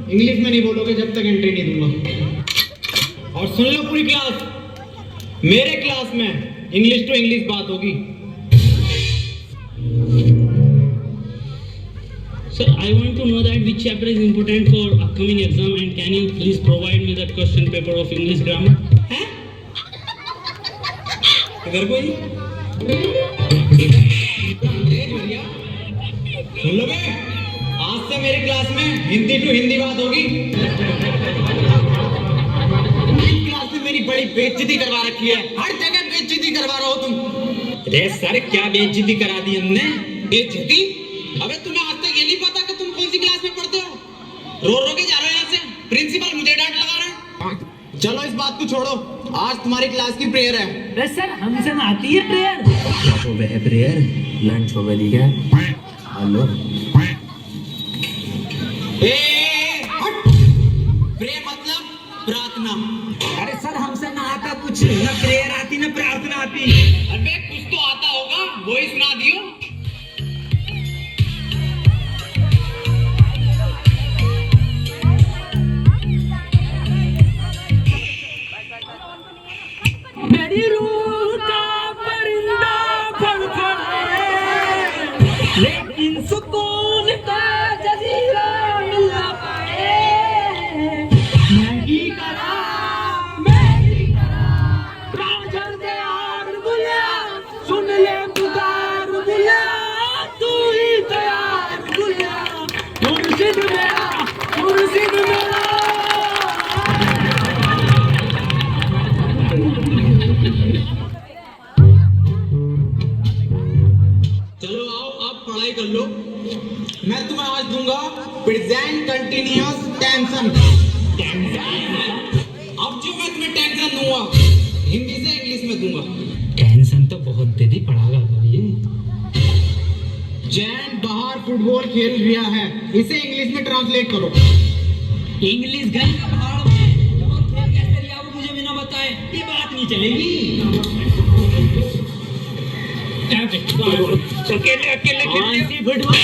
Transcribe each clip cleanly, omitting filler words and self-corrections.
English में नहीं बोलोगे जब तक एंट्री नहीं दूंगा। और सुन लो पूरी क्लास, मेरे क्लास में इंग्लिश टू इंग्लिश बात होगी। Sir, I want to know that which chapter is important for upcoming exam and can you please provide me that question paper of English grammar? हैं? इधर कोई? सुन लो बे, आज से मेरी क्लास में हिंदी टू हिंदी बात होगी। क्लास में मेरी बड़ी बेइज्जती करवा रखी है, हर जगह बेइज्जती करवा रहा हो तुम। अरे सर क्या बेइज्जती करा दी हमने? बेइज्जती? अबे तुम्हें आज तक ये नहीं पता कि तुम कौन सी क्लास में पढ़ते हो? रो के जा रहे हो यहाँ से, प्रिंसिपल मुझे डांट लगा रहा है। चलो इस बात को छोड़ो, आज तुम्हारी क्लास की प्रेयर है। अरे सर हमसे ना आती है प्रेयर। तो वह प्रेयर लंच हो गई क्या? हेलो प्रेयर मतलब प्रार्थना। अरे सर हमसे ना आता कुछ, ना प्रेयर आती ना प्रार्थना आती। अबे कुछ तो आता होगा, वो ही सुना दियो। मेरी रूह का परिंदा फड़फड़ाए, लेकिन सुकून का जजीरा मिल ना पाए। मैगी करा राजन दे आग बुला, सुन ले पुकार बुला, तू ही तैयार बुला, मुर्शिद मेरा, मुर्शिद मेरा। चलो आओ आप पढ़ाई कर लो। मैं तुम्हें आज दूंगा प्रेजेंट कंटिन्यूअस टेंशन। अब जो मैं तुम्हें टेंशन दूंगा हिंदी से इंग्लिश में दूंगा। टेंशन तो बहुत दे दी, पढ़ागा ये। जैन बाहर फुटबॉल खेल रहा है, इसे इंग्लिश में ट्रांसलेट करो। इंग्लिश गई का पहाड़ में और खेल कैसे लिया वो मुझे बिना बताए ये बात नहीं चलेगी। अकेले अकेले कौन सी फुटबॉल?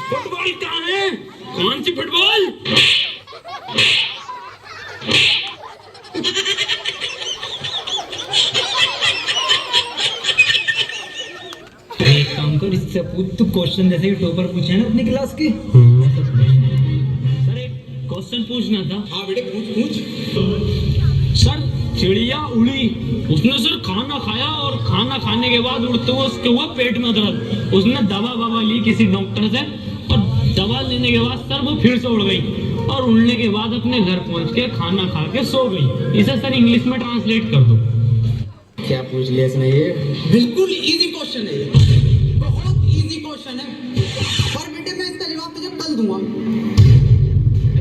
फुटबॉल कहाँ है? कौन सी फुटबॉल? एक काम कर, इससे पूछ तू क्वेश्चन जैसे ही टॉपर पूछे ना अपनी क्लास के। सर एक क्वेश्चन पूछना था। हाँ बेटे पूछ। सर चिड़िया उड़ी, उसने सर खाना खाया और खाना खाने के बाद उड़ते हुए उसके हुआ पेट में दर्द। उसने दवा ली किसी डॉक्टर से और दवा लेने के बाद सर वो फिर से उड़ गई और उड़ने के बाद अपने घर पहुंच के खाना खा के सो गई। इसे सर इंग्लिश में ट्रांसलेट कर दो। क्या पूछ लिया इसने ये? बिल्कुल इजी क्वेश्चन है, बहुत इजी क्वेश्चन है, पर बेटे मैं इसका जवाब तुझे कल दूंगा।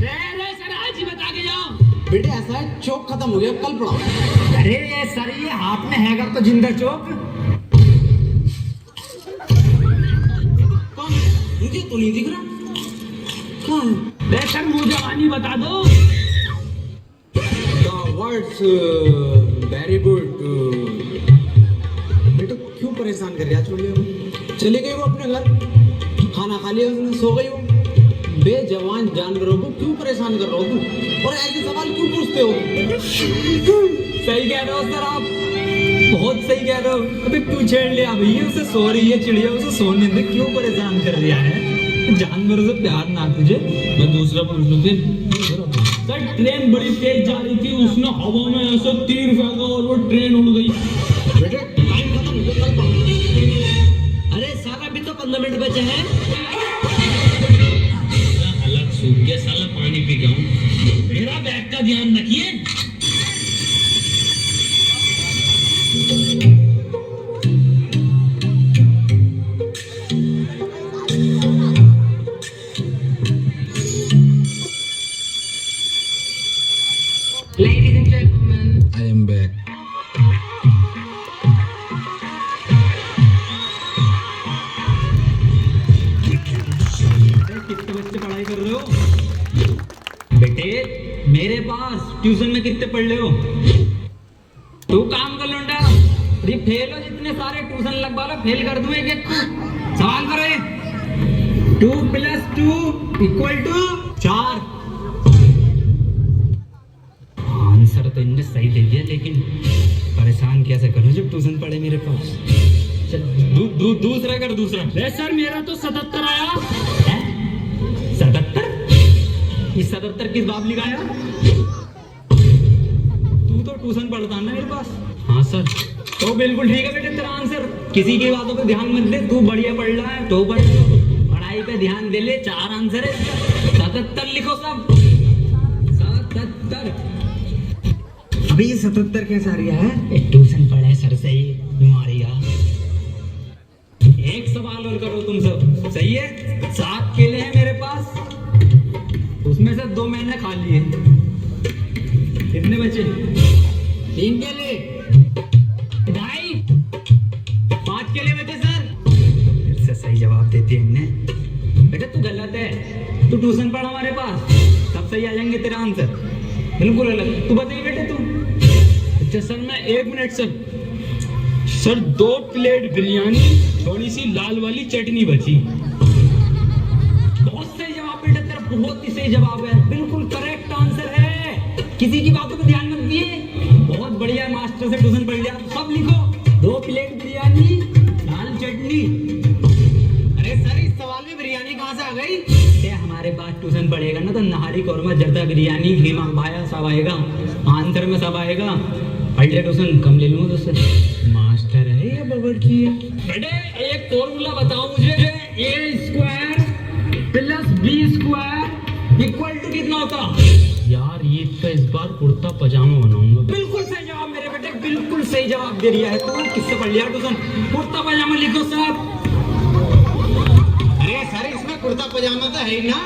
रे सर आज ही बता के जाओ। बेटे ऐसा है, चौक खत्म हो गया, कल पढ़ाओ। अरे ये सर ये हाथ में हैगा तो जिंदा चौक। कौन है? मुझे तो नहीं दिख रहा। कहाँ है? रे सर मुझे जवानी बता दो। The words very good। बेटा क्यों परेशान कर रहा छोड़िए वो? चली गई वो अपने घर, खाना खा लिया उसने, सो गई वो। बेजवान जानवरों को क्यों परेशान कर रहे हो तुम, और ऐसे सवाल क्यों पूछते हो? सही कह रहे हो सर आप, बहुत सही कह रहे हो। अबे क्यों छेड़ लिया भैया? उसे सो रही है चिड़िया, उसे सोने दे, क्यों परेशान कर रहा है? जानवरों से प्यार ना तुझे। मैं दूसरा पूछ लूं फिर। सर ट्रेन बड़ी तेज जा रही थी, उसने हवा में ऐसे तीर फेंका और वो ट्रेन उड़ गई। बेटे टाइम खत्म हो गया, कल पढ़ो। अरे साला अभी तो 15 मिनट बचे हैं। अलग सूख गया साला, पानी पी गया हूँ। मेरा बैग का ध्यान रखिए। Ladies and gentlemen, I am back। कितने बच्चे पढ़ाई कर रहे हो बेटे? मेरे पास ट्यूशन में कितने पढ़ रहे हो? तू काम कर लूंगा, ये फेल हो जितने सारे ट्यूशन लगवा लो, फेल कर दूं एक एक को। सवाल करो ये। 2 + 2 = 4। आंसर तो इनने सही दे दिया, लेकिन परेशान कैसे करूं जब ट्यूशन पढ़े मेरे पास। चल दूसरा कर, दूसरा। अरे सर मेरा तो 77 आया। 77? ये 77 किस बाप लिखाया? तू तो ट्यूशन पढ़ता है ना मेरे पास। हाँ सर। तो बिल्कुल ठीक है बेटे तेरा आंसर। किसी की बातों पे ध्यान मत दे, तू बढ़िया पढ़ रहा है तो पढ़ाई पे ध्यान दे ले। 4 आंसर है इसका। 77 लिखो सब। 77। अभी ये 77 कैसे आ रहा है? ट्यूशन पढ़े सर से ही बीमारियां। एक सवाल और करो तुम सब, सही है? 7 केले हैं मेरे पास, उसमें से 2 मैंने खा लिए। कितने बचे? 3 केले। 2.5। 5 केले बचे सर। फिर से सही जवाब देती है इनने। बेटा तू गलत है, तू ट्यूशन पढ़ हमारे पास, सब सही आ जाएंगे तेरा आंसर। बिल्कुल अलग। तू बताइए बेटे तू। अच्छा सर मैं 1 मिनट सर 2 प्लेट बिरयानी, थोड़ी सी लाल वाली चटनी बची। बहुत सही जवाब बेटा तेरा, बहुत ही सही जवाब है, बिल्कुल करेक्ट आंसर है। किसी की बातों पे ध्यान मत दिए। बहुत बढ़िया, मास्टर से ट्यूशन पढ़ लिया। सब लिखो। 2 प्लेट बिरयानी, लाल चटनी। अरे सर इस सवाल में बिरयानी कहाँ से आ गई? ते हमारे पास ट्यूशन पढ़ेगा ना तो नहारी कौरमा जर्दा बिरयानी खीमा पाया सब आएगा, आंसर में सब आएगा। अल्ट्रा ट्यूशन कम ले लूंगा उससे। मास्टर है या बबड़ की है? बेटे एक फॉर्मूला बताओ मुझे। A² + B² = कितना होता? यार ये तो इस बार कुर्ता पजामा बनाऊंगा। बिल्कुल सही जवाब मेरे बेटे, बिल्कुल सही जवाब दे रहा है तू। किससे पढ़ लिया ट्यूशन? कुर्ता पजामा लिखो सब। अरे सर इसमें कुर्ता पजामा तो है ही ना।